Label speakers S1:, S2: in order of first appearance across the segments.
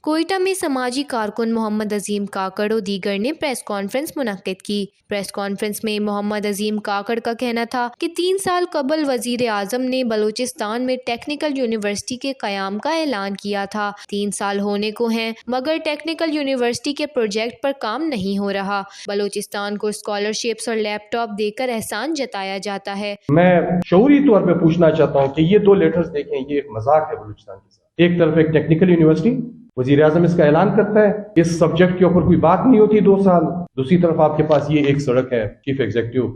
S1: کوئٹہ میں سماجی کارکن محمد عظیم کاکڑ و دیگر نے پریس کانفرنس منعقد کی۔ پریس کانفرنس میں محمد عظیم کاکڑ کا کہنا تھا کہ 3 سال قبل وزیر اعظم نے بلوچستان میں ٹیکنیکل یونیورسٹی کے قیام کا اعلان کیا تھا۔ 3 سال ہونے کو ہیں مگر ٹیکنیکل یونیورسٹی کے پروجیکٹ پر کام نہیں ہو رہا۔ بلوچستان کو اسکالرشپس اور لیپ ٹاپ دے کر احسان جتایا جاتا ہے۔
S2: میں شعوری طور پہ پوچھنا چاہتا ہوں کہ یہ 2 لیٹرز دیکھیں، یہ ایک مذاق ہے بلوچستان کے ساتھ۔ ایک طرف ایک ٹیکنیکل یونیورسٹی، وزیر اعظم اس کا اعلان کرتا ہے، اس سبجیکٹ کے اوپر کوئی بات نہیں ہوتی 2 سال۔ دوسری طرف آپ کے پاس یہ ایک سڑک ہے، چیف ایگزیکٹو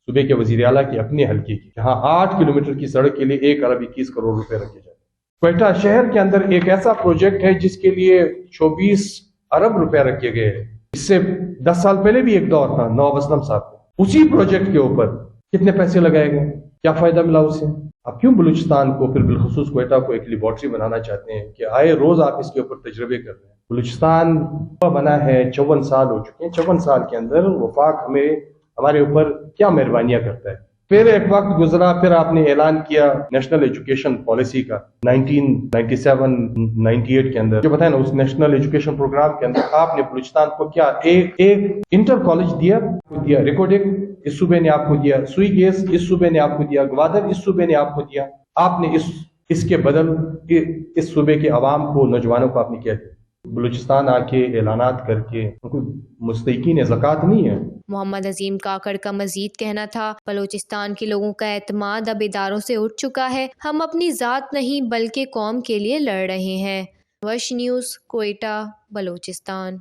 S2: صوبے کے وزیر اعلیٰ کی اپنے حلقے کی، جہاں 8 کلومیٹر کی سڑک کے لیے 1 ارب 21 کروڑ روپے رکھے جاتے ہیں۔ کوئٹہ شہر کے اندر ایک ایسا پروجیکٹ ہے جس کے لیے 24 ارب روپے رکھے گئے ہیں۔ اس سے 10 سال پہلے بھی ایک دور تھا نواب اسلم صاحب کو، اسی پروجیکٹ کے اوپر کتنے پیسے لگائے گئے، کیا فائدہ ملا اسے؟ آپ کیوں بلوچستان کو، پھر بالخصوص کوئٹہ کو ایک لیبارٹری بنانا چاہتے ہیں کہ آئے روز آپ اس کے اوپر تجربے کر رہے ہیں؟ بلوچستان بنا ہے 54 سال ہو چکے ہیں، 54 سال کے اندر وفاق ہمارے اوپر کیا مہربانیاں کرتا ہے؟ پھر ایک وقت گزرا، پھر آپ نے اعلان کیا نیشنل ایجوکیشن پالیسی کا 1997-98 کے اندر، جو بتائیں نا اس نیشنل ایجوکیشن پروگرام کے اندر آپ نے بلوچستان کو کیا ایک انٹر کالج دیا، ریکارڈنگ اس صوبے نے آپ کو دیا، سوئی گیس اس صوبے نے آپ کو دیا، گوادر اس صوبے نے آپ کو دیا۔ آپ نے اس کے بدل اس صوبے کے عوام کو، نوجوانوں کو آپ نے کیا دیا؟ بلوچستان آ کے اعلانات کر کے ان کو مستحقین زکوٰۃ نہیں ہے۔
S1: محمد عظیم کاکڑ کا مزید کہنا تھا، بلوچستان کے لوگوں کا اعتماد اب اداروں سے اٹھ چکا ہے، ہم اپنی ذات نہیں بلکہ قوم کے لیے لڑ رہے ہیں۔ وش نیوز، کوئٹہ، بلوچستان۔